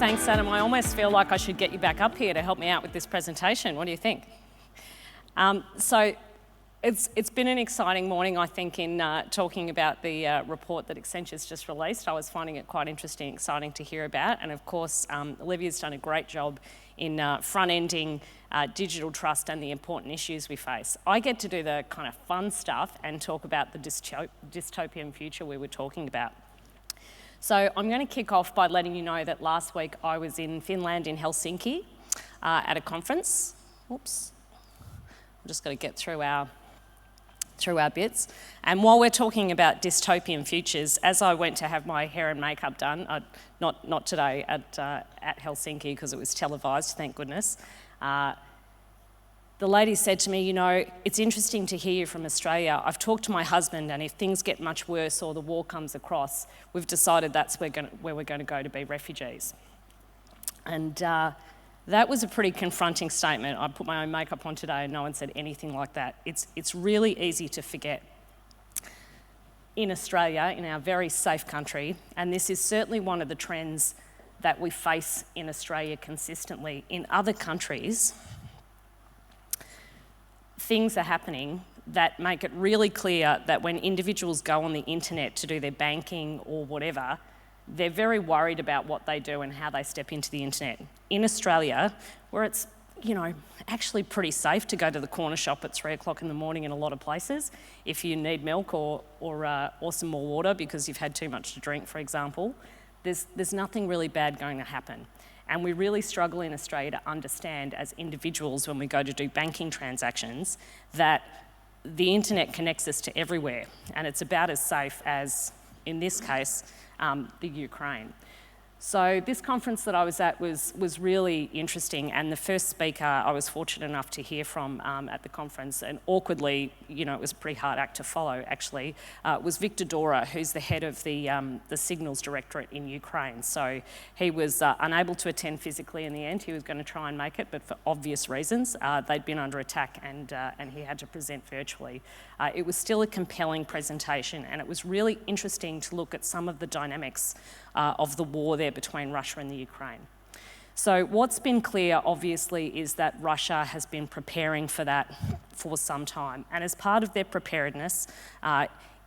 Thanks, Adam. I almost feel like I should get you back up here to help me out with this presentation. What do you think? So it's been an exciting morning, I think, in talking about the report that Accenture's just released. I was finding it quite interesting, exciting to hear about. And of course, Olivia's done a great job in front-ending digital trust and the important issues we face. I get to do the kind of fun stuff and talk about the dystopian future we were talking about. So I'm going to kick off by letting you know that last week I was in Finland, in Helsinki, at a conference. Oops, I'm just going to get through our bits. And while we're talking about dystopian futures, as I went to have my hair and makeup done, not today at Helsinki because it was televised, thank goodness, the lady said to me, you know, it's interesting to hear you from Australia. I've talked to my husband, and if things get much worse or the war comes across, we've decided that's where we're going to go to be refugees. And that was a pretty confronting statement. I put my own makeup on today and no one said anything like that. It's really easy to forget. In Australia, in our very safe country, and this is certainly one of the trends that we face in Australia consistently, in other countries, things are happening that make it really clear that when individuals go on the internet to do their banking or whatever, they're very worried about what they do and how they step into the internet. In Australia, where it's, you know, actually pretty safe to go to the corner shop at 3 o'clock in the morning in a lot of places if you need milk or some more water because you've had too much to drink, for example, there's nothing really bad going to happen. And we really struggle in Australia to understand as individuals when we go to do banking transactions that the internet connects us to everywhere and it's about as safe as, in this case, the Ukraine. So this conference that I was at was really interesting, and the first speaker I was fortunate enough to hear from at the conference, and awkwardly, you know, it was a pretty hard act to follow actually, was Victor Dora, who's the head of the Signals Directorate in Ukraine. So he was unable to attend physically in the end. He was going to try and make it, but for obvious reasons, they'd been under attack and he had to present virtually. It was still a compelling presentation, and it was really interesting to look at some of the dynamics of the war there between Russia and the Ukraine. So what's been clear, obviously, is that Russia has been preparing for that for some time. And as part of their preparedness,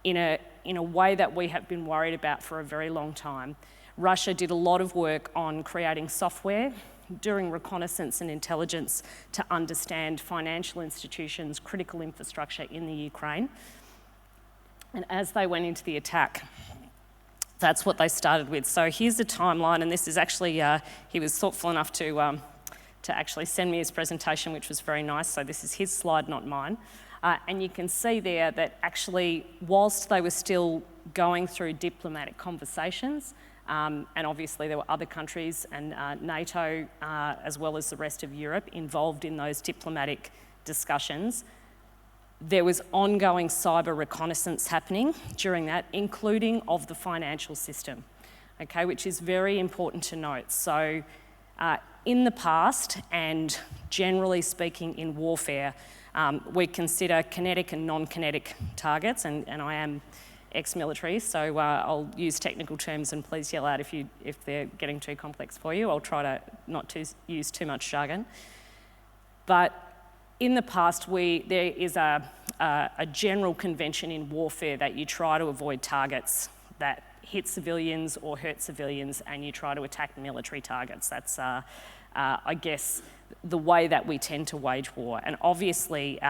in a way that we have been worried about for a very long time, Russia did a lot of work on creating software, doing reconnaissance and intelligence to understand financial institutions, critical infrastructure in the Ukraine. And as they went into the attack, that's what they started with. So here's the timeline, and this is actually, he was thoughtful enough to actually send me his presentation, which was very nice. So this is his slide, not mine. And you can see there that actually, whilst they were still going through diplomatic conversations, and obviously there were other countries and NATO, as well as the rest of Europe, involved in those diplomatic discussions, there was ongoing cyber reconnaissance happening during that, including of the financial system, okay, which is very important to note. So in the past, and generally speaking in warfare, we consider kinetic and non-kinetic targets, and I am ex-military, so I'll use technical terms and please yell out if they're getting too complex for you. I'll try to not use too much jargon. But in the past, there is a general convention in warfare that you try to avoid targets that hit civilians or hurt civilians, and you try to attack military targets. That's, I guess, the way that we tend to wage war. And obviously,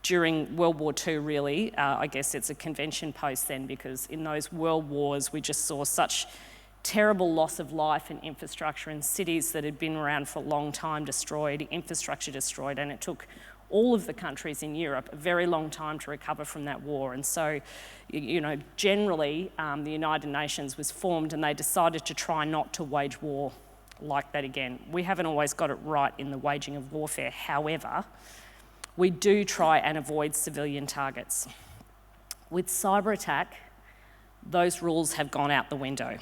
during World War II, really, I guess it's a convention post then, because in those world wars, we just saw such terrible loss of life and infrastructure in cities that had been around for a long time destroyed, infrastructure destroyed, and it took all of the countries in Europe a very long time to recover from that war. And so, you know, generally, the United Nations was formed and they decided to try not to wage war like that again. We haven't always got it right in the waging of warfare. However, we do try and avoid civilian targets. With cyber attack, those rules have gone out the window.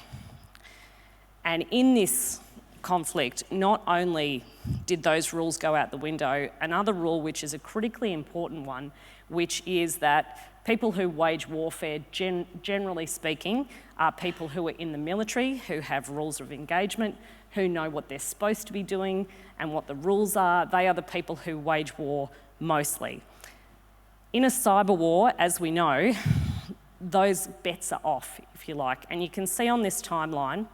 And in this conflict, not only did those rules go out the window, another rule, which is a critically important one, which is that people who wage warfare, generally speaking, are people who are in the military, who have rules of engagement, who know what they're supposed to be doing and what the rules are. They are the people who wage war mostly. In a cyber war, as we know, those bets are off, if you like. And you can see on this timeline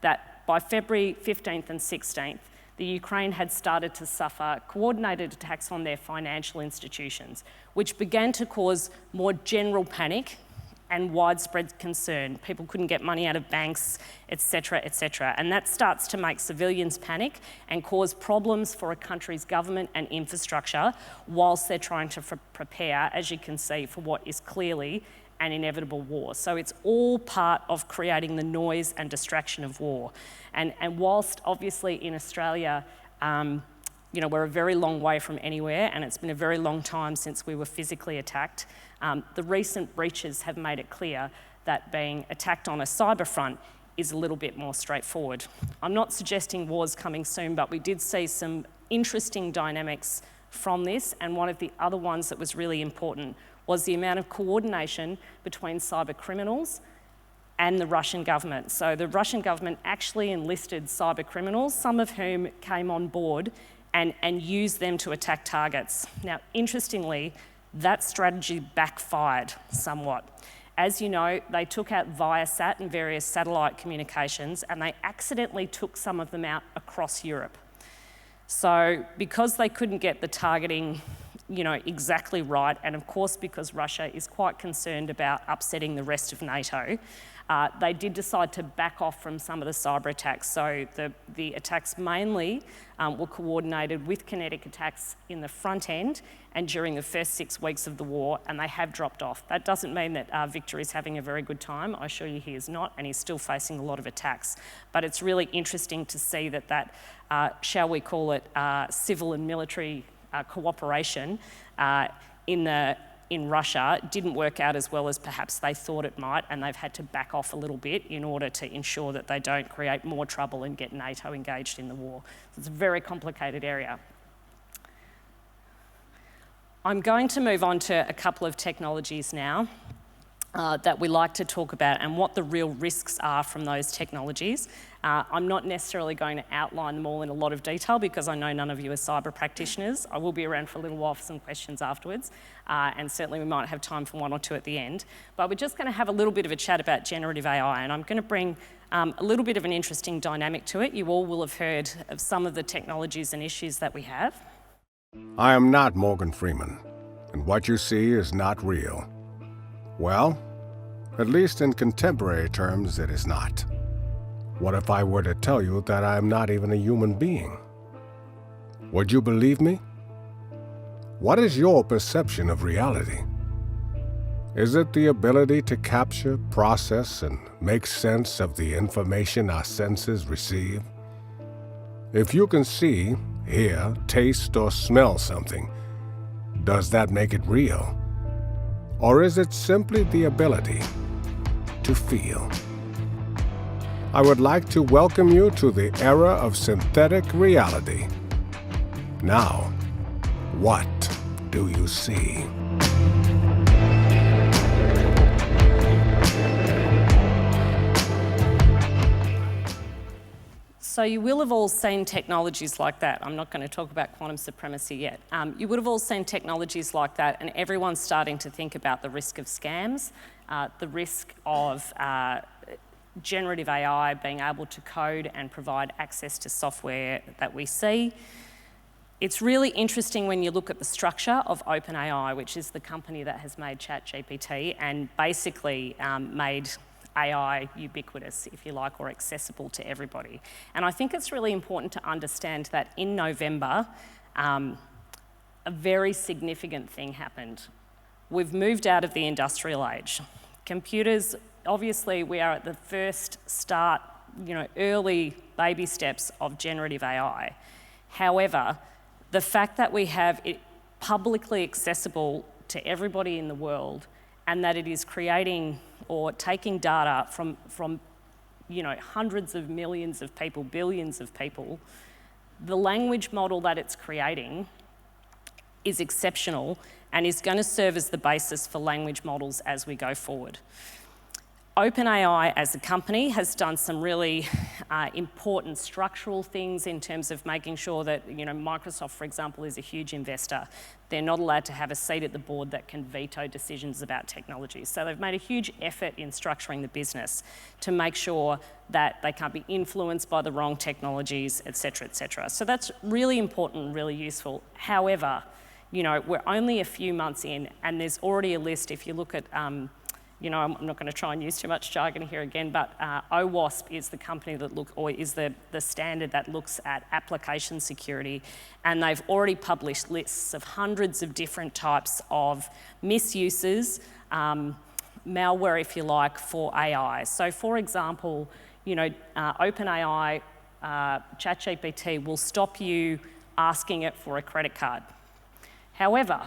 that by February 15th and 16th, the Ukraine had started to suffer coordinated attacks on their financial institutions, which began to cause more general panic and widespread concern. People couldn't get money out of banks, etc., etc. And that starts to make civilians panic and cause problems for a country's government and infrastructure whilst they're trying to prepare, as you can see, for what is clearly an inevitable war. So it's all part of creating the noise and distraction of war. And whilst obviously in Australia, we're a very long way from anywhere, and it's been a very long time since we were physically attacked, the recent breaches have made it clear that being attacked on a cyber front is a little bit more straightforward. I'm not suggesting war's coming soon, but we did see some interesting dynamics from this, and one of the other ones that was really important was the amount of coordination between cyber criminals and the Russian government. So the Russian government actually enlisted cyber criminals, some of whom came on board and used them to attack targets. Now, interestingly, that strategy backfired somewhat. As you know, they took out Viasat and various satellite communications, and they accidentally took some of them out across Europe. So because they couldn't get the targeting exactly right, and of course because Russia is quite concerned about upsetting the rest of NATO, they did decide to back off from some of the cyber attacks. So the attacks mainly were coordinated with kinetic attacks in the front end and during the first 6 weeks of the war, and they have dropped off. That doesn't mean that Victor is having a very good time. I assure you he is not, and he's still facing a lot of attacks. But it's really interesting to see that shall we call it civil and military cooperation in Russia didn't work out as well as perhaps they thought it might, and they've had to back off a little bit in order to ensure that they don't create more trouble and get NATO engaged in the war. It's a very complicated area. I'm going to move on to a couple of technologies now that we like to talk about and what the real risks are from those technologies. I'm not necessarily going to outline them all in a lot of detail because I know none of you are cyber practitioners. I will be around for a little while for some questions afterwards, and certainly we might have time for one or two at the end. But we're just going to have a little bit of a chat about generative AI, and I'm going to bring a little bit of an interesting dynamic to it. You all will have heard of some of the technologies and issues that we have. I am not Morgan Freeman, and what you see is not real. Well, at least in contemporary terms, it is not. What if I were to tell you that I am not even a human being? Would you believe me? What is your perception of reality? Is it the ability to capture, process, and make sense of the information our senses receive? If you can see, hear, taste, or smell something, does that make it real? Or is it simply the ability to feel? I would like to welcome you to the era of synthetic reality. Now, what do you see? So you will have all seen technologies like that. I'm not going to talk about quantum supremacy yet. You would have all seen technologies like that, and everyone's starting to think about the risk of scams, the risk of generative AI being able to code and provide access to software that we see. It's really interesting when you look at the structure of OpenAI, which is the company that has made ChatGPT and basically made AI ubiquitous, if you like, or accessible to everybody. And I think it's really important to understand that in November, a very significant thing happened. We've moved out of the industrial age. Computers, obviously, we are at the first start, early baby steps of generative AI. However, the fact that we have it publicly accessible to everybody in the world and that it is creating or taking data from hundreds of millions of people, billions of people, the language model that it's creating is exceptional, and is going to serve as the basis for language models as we go forward. OpenAI as a company has done some really important structural things in terms of making sure that, Microsoft, for example, is a huge investor. They're not allowed to have a seat at the board that can veto decisions about technology. So they've made a huge effort in structuring the business to make sure that they can't be influenced by the wrong technologies, et cetera, et cetera. So that's really important and really useful. However, we're only a few months in, and there's already a list. If you look at I'm not going to try and use too much jargon here again, but OWASP is the company that is the standard that looks at application security, and they've already published lists of hundreds of different types of misuses, malware, if you like, for AI. So, for example, OpenAI, ChatGPT will stop you asking it for a credit card. However,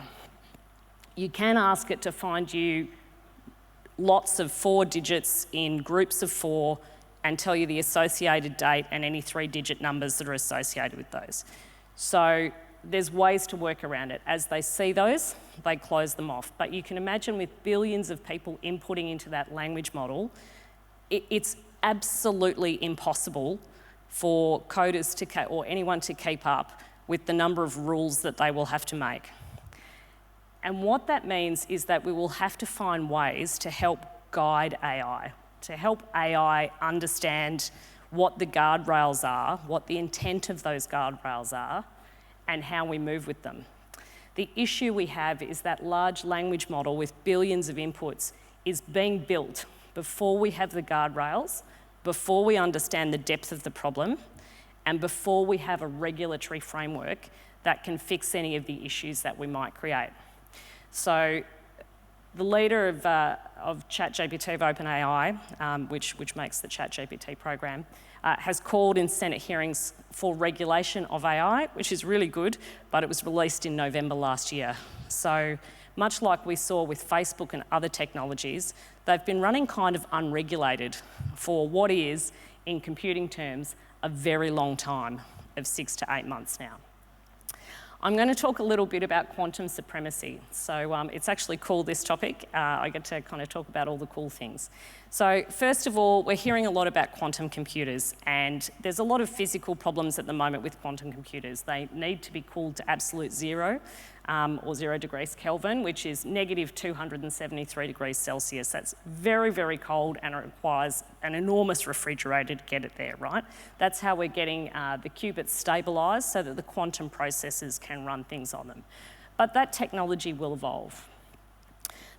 you can ask it to find you lots of 4 digits in groups of 4 and tell you the associated date and any 3-digit numbers that are associated with those. So there's ways to work around it. As they see those, they close them off. But you can imagine with billions of people inputting into that language model, it's absolutely impossible for coders or anyone to keep up with the number of rules that they will have to make. And what that means is that we will have to find ways to help guide AI, to help AI understand what the guardrails are, what the intent of those guardrails are, and how we move with them. The issue we have is that large language model with billions of inputs is being built before we have the guardrails, before we understand the depth of the problem, and before we have a regulatory framework that can fix any of the issues that we might create. So the leader of ChatGPT of OpenAI, which makes the ChatGPT program, has called in Senate hearings for regulation of AI, which is really good, but it was released in November last year. So much like we saw with Facebook and other technologies, they've been running kind of unregulated for what is, in computing terms, a very long time of 6 to 8 months now. I'm going to talk a little bit about quantum supremacy. So it's actually cool, this topic. I get to kind of talk about all the cool things. So first of all, we're hearing a lot about quantum computers, and there's a lot of physical problems at the moment with quantum computers. They need to be cooled to absolute zero, or 0 degrees Kelvin, which is negative 273 degrees Celsius. That's very, very cold, and it requires an enormous refrigerator to get it there, right? That's how we're getting the qubits stabilised so that the quantum processors can run things on them. But that technology will evolve.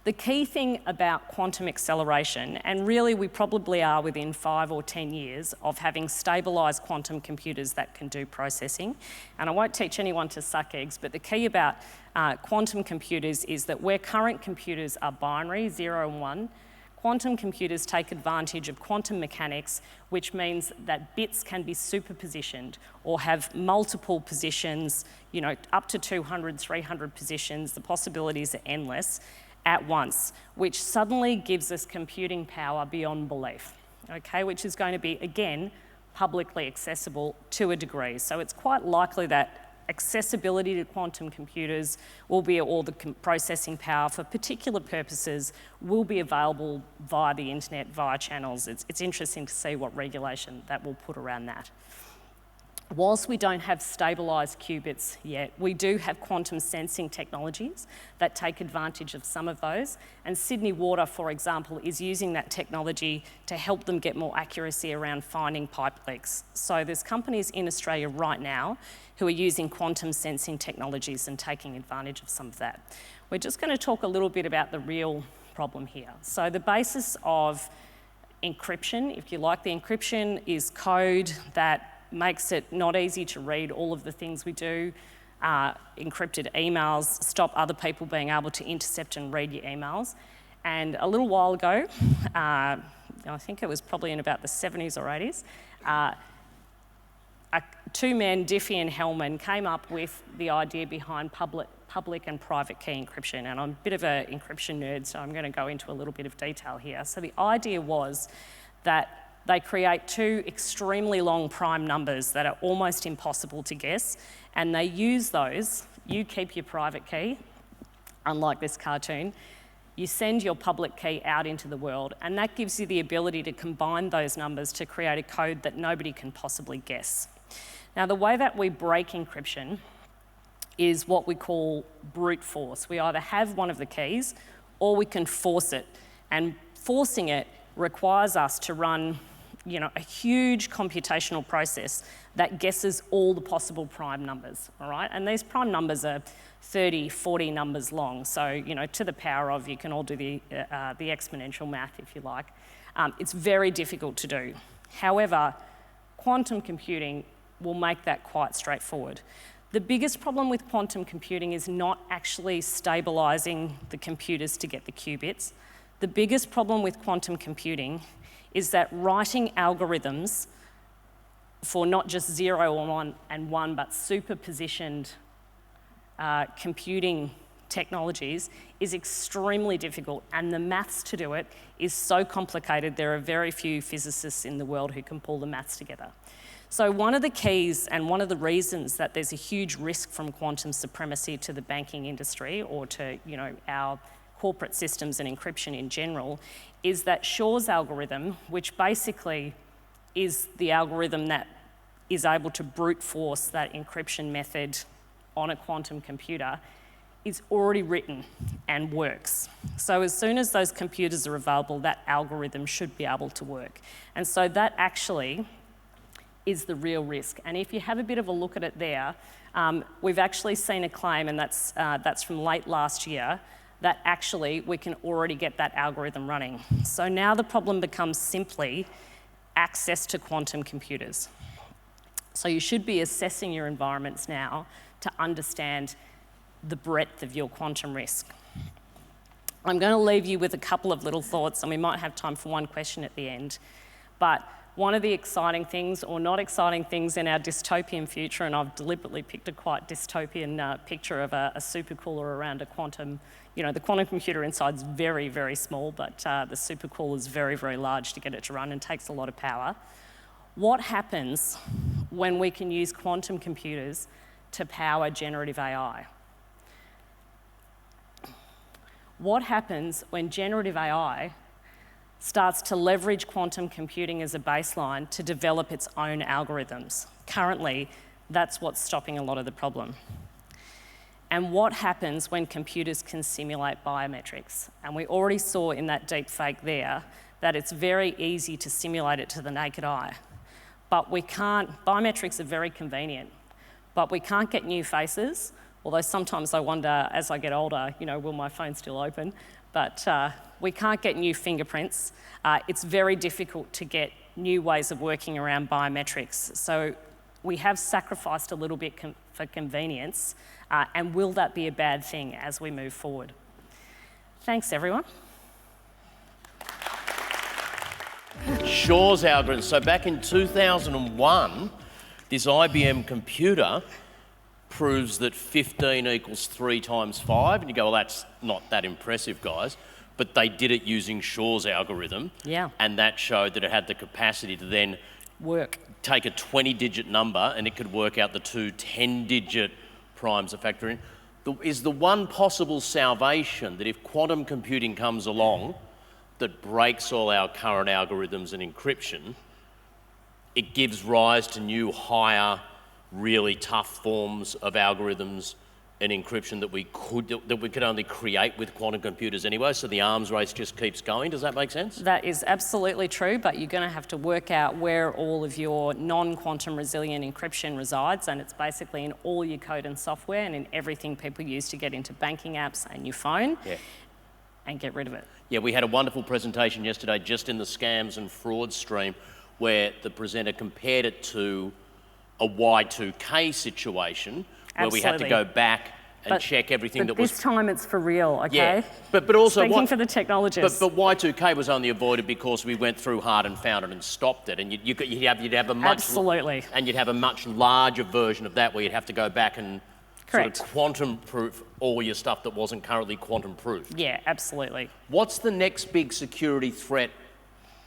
The key thing about quantum acceleration, and really we probably are within 5 or 10 years of having stabilised quantum computers that can do processing, and I won't teach anyone to suck eggs, but the key about quantum computers is that where current computers are binary, 0 and 1, quantum computers take advantage of quantum mechanics, which means that bits can be superpositioned or have multiple positions, up to 200, 300 positions. The possibilities are endless at once, which suddenly gives us computing power beyond belief, okay, which is going to be, again, publicly accessible to a degree. So it's quite likely that accessibility to quantum computers will be, or the processing power for particular purposes will be available via the internet, via channels. It's interesting to see what regulation that will put around that. Whilst we don't have stabilised qubits yet, we do have quantum sensing technologies that take advantage of some of those. And Sydney Water, for example, is using that technology to help them get more accuracy around finding pipe leaks. So there's companies in Australia right now who are using quantum sensing technologies and taking advantage of some of that. We're just going to talk a little bit about the real problem here. So the basis of encryption, if you like, the encryption is code that makes it not easy to read all of the things we do. Encrypted emails stop other people being able to intercept and read your emails. And a little while ago, I think it was probably in about the 70s or 80s, two men, Diffie and Hellman, came up with the idea behind public and private key encryption. And I'm a bit of an encryption nerd, so I'm going to go into a little bit of detail here. So the idea was that they create 2 extremely long prime numbers that are almost impossible to guess, and they use those. You keep your private key, unlike this cartoon. You send your public key out into the world, and that gives you the ability to combine those numbers to create a code that nobody can possibly guess. Now, the way that we break encryption is what we call brute force. We either have one of the keys or we can force it. And forcing it requires us to run a huge computational process that guesses all the possible prime numbers, all right? And these prime numbers are 30, 40 numbers long. So, to the power of, you can all do the exponential math if you like. It's very difficult to do. However, quantum computing will make that quite straightforward. The biggest problem with quantum computing is not actually stabilizing the computers to get the qubits. The biggest problem with quantum computing is that writing algorithms for not just 0 and 1, but superpositioned computing technologies is extremely difficult, and the maths to do it is so complicated. There are very few physicists in the world who can pull the maths together. So one of the keys and one of the reasons that there's a huge risk from quantum supremacy to the banking industry or to our corporate systems and encryption in general is that Shor's algorithm, which basically is the algorithm that is able to brute force that encryption method on a quantum computer, is already written and works. So as soon as those computers are available, that algorithm should be able to work. And so that actually is the real risk. And if you have a bit of a look at it there, we've actually seen a claim, and that's from late last year, that actually we can already get that algorithm running. So now the problem becomes simply access to quantum computers. So you should be assessing your environments now to understand the breadth of your quantum risk. I'm going to leave you with a couple of little thoughts, and we might have time for one question at the end. But one of the exciting things, or not exciting things, in our dystopian future, and I've deliberately picked a quite dystopian picture of a supercooler around a quantum, the quantum computer inside is very, very small, but the supercooler is very, very large to get it to run and takes a lot of power. What happens when we can use quantum computers to power generative AI? What happens when generative AI starts to leverage quantum computing as a baseline to develop its own algorithms? Currently, that's what's stopping a lot of the problem. And what happens when computers can simulate biometrics? And we already saw in that deep fake there that it's very easy to simulate it to the naked eye. But we can't, biometrics are very convenient, but we can't get new faces, although sometimes I wonder, as I get older, will my phone still open? But we can't get new fingerprints. It's very difficult to get new ways of working around biometrics. So we have sacrificed a little bit for convenience, and will that be a bad thing as we move forward? Thanks, everyone. Shor's algorithm. So back in 2001, this IBM computer proves that 15 equals 3 times 5. And you go, well, that's not that impressive, guys. But they did it using Shor's algorithm. Yeah. And that showed that it had the capacity to then take a 20-digit number and it could work out the two 10-digit primes a factor in. Is the one possible salvation that if quantum computing comes along that breaks all our current algorithms and encryption, it gives rise to new, higher, really tough forms of algorithms and encryption that we could only create with quantum computers anyway, so the arms race just keeps going? Does that make sense? That is absolutely true, but you're going to have to work out where all of your non-quantum resilient encryption resides, and it's basically in all your code and software and in everything people use to get into banking apps and your phone, and get rid of it. Yeah, we had a wonderful presentation yesterday just in the scams and fraud stream where the presenter compared it to a Y2K situation where we had to go back and check everything that was... This time it's for real, okay? Yeah, but also... Speaking for the technologists. But Y2K was only avoided because we went through hard and found it and stopped it, and you'd have a much... Absolutely. And you'd have a much larger version of that where you'd have to go back and sort of quantum-proof all your stuff that wasn't currently quantum-proof. Yeah, absolutely. What's the next big security threat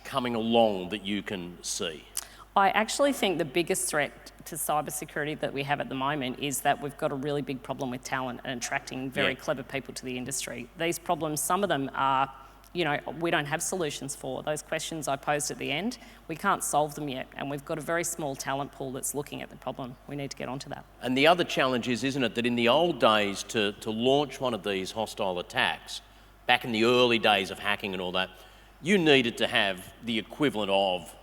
coming along that you can see? I actually think the biggest threat to cybersecurity that we have at the moment is that we've got a really big problem with talent and attracting very clever people to the industry. These problems, some of them are, you know, we don't have solutions for. Those questions I posed at the end, we can't solve them yet, and we've got a very small talent pool that's looking at the problem. We need to get onto that. And the other challenge is, isn't it, that in the old days to launch one of these hostile attacks, back in the early days of hacking and all that, you needed to have the equivalent of,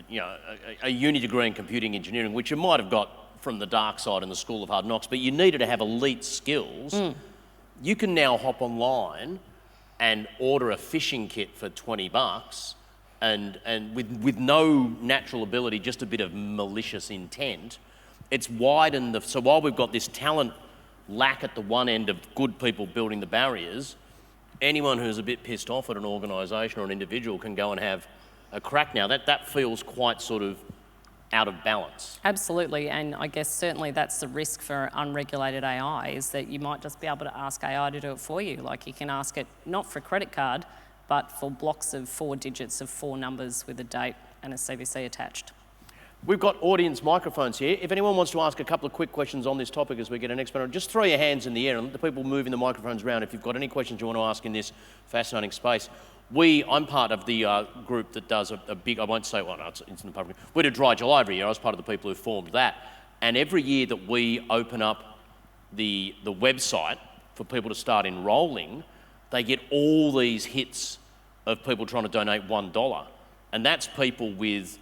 you know, a uni degree in computing engineering, which you might have got from the dark side in the School of Hard Knocks, but you needed to have elite skills. You can now hop online and order a phishing kit for $20 and with no natural ability, just a bit of malicious intent. It's widened so while we've got this talent lack at the one end of good people building the barriers, anyone who's a bit pissed off at an organisation or an individual can go and have a crack now. That feels quite sort of out of balance. Absolutely, and I guess certainly that's the risk for unregulated AI, is that you might just be able to ask AI to do it for you. Like, you can ask it not for a credit card, but for blocks of 4 digits of 4 numbers with a date and a CVC attached. We've got audience microphones here. If anyone wants to ask a couple of quick questions on this topic as we get an expert on, just throw your hands in the air and let the people moving the microphones around if you've got any questions you want to ask in this fascinating space. I'm part of the group that does a big, I won't say what, it's in the public. We do Dry July every year. I was part of the people who formed that. And every year that we open up the website for people to start enrolling, they get all these hits of people trying to donate $1. And that's people with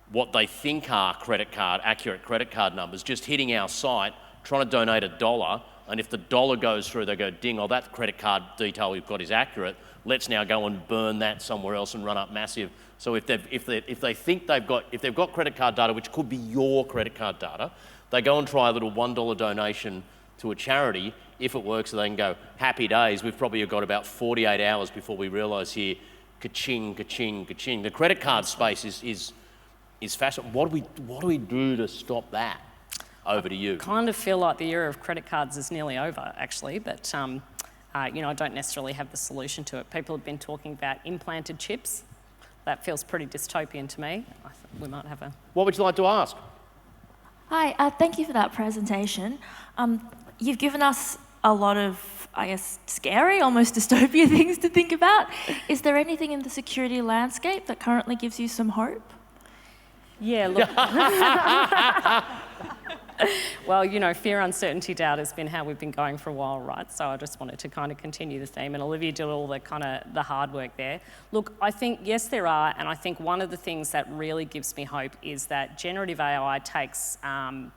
what they think are accurate credit card numbers, just hitting our site, trying to donate $1. And if the dollar goes through, they go, ding, oh, that credit card detail we've got is accurate. Let's now go and burn that somewhere else and run up massive. So if they think they've got credit card data, which could be your credit card data, they go and try a little $1 donation to a charity. If it works, they can go, happy days. We've probably got about 48 hours before we realise here, ka-ching, ka-ching, ka-ching. The credit card space is fascinating. What do we do to stop that? Over to you. I kind of feel like the era of credit cards is nearly over, actually, but you know, I don't necessarily have the solution to it. People have been talking about implanted chips. That feels pretty dystopian to me. I think we might have a... What would you like to ask? Hi, thank you for that presentation. You've given us a lot of, I guess, scary, almost dystopia things to think about. Is there anything in the security landscape that currently gives you some hope? Yeah, look... Well, you know, fear, uncertainty, doubt has been how we've been going for a while, right? So I just wanted to kind of continue the theme, and Olivia did all the kind of the hard work there. Look, I think, yes, there are, and I think one of the things that really gives me hope is that generative AI takes a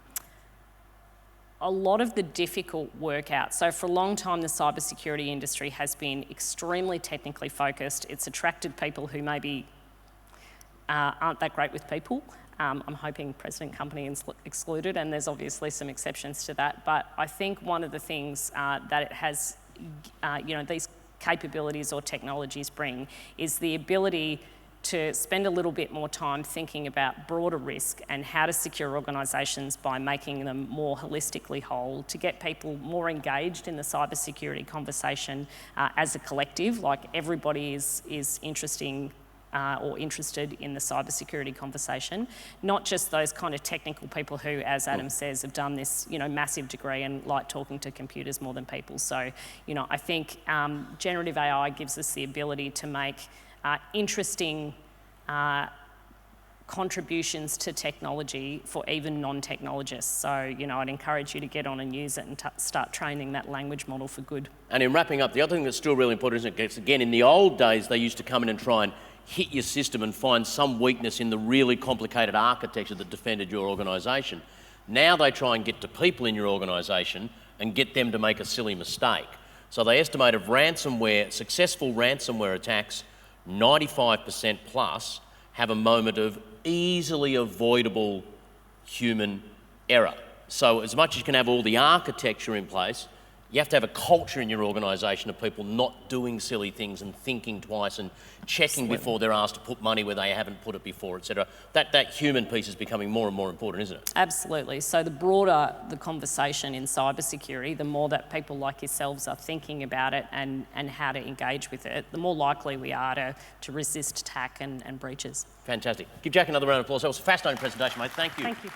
lot of the difficult work out. So for a long time, the cybersecurity industry has been extremely technically focused. It's attracted people who maybe aren't that great with people. I'm hoping President Company is excluded, and there's obviously some exceptions to that. But I think one of the things that it has, you know, these capabilities or technologies bring is the ability to spend a little bit more time thinking about broader risk and how to secure organisations by making them more holistically whole, to get people more engaged in the cybersecurity conversation as a collective. Like, everybody is interested in the cybersecurity conversation, not just those kind of technical people who, as Adam says, have done this, you know, massive degree and like talking to computers more than people. So, you know, I think generative AI gives us the ability to make interesting contributions to technology for even non-technologists. So, you know, I'd encourage you to get on and use it and start training that language model for good. And in wrapping up, the other thing that's still really important, isn't it? Again, in the old days, they used to come in and try and hit your system and find some weakness in the really complicated architecture that defended your organisation. Now they try and get to people in your organisation and get them to make a silly mistake. So they estimate of ransomware, successful ransomware attacks, 95% plus have a moment of easily avoidable human error. So as much as you can have all the architecture in place, you have to have a culture in your organisation of people not doing silly things and thinking twice and checking before they're asked to put money where they haven't put it before, etc. That human piece is becoming more and more important, isn't it? Absolutely. So the broader the conversation in cybersecurity, the more that people like yourselves are thinking about it and how to engage with it, the more likely we are to resist attack and breaches. Fantastic. Give Jack another round of applause. That was a fascinating presentation, mate. Thank you. Thank you.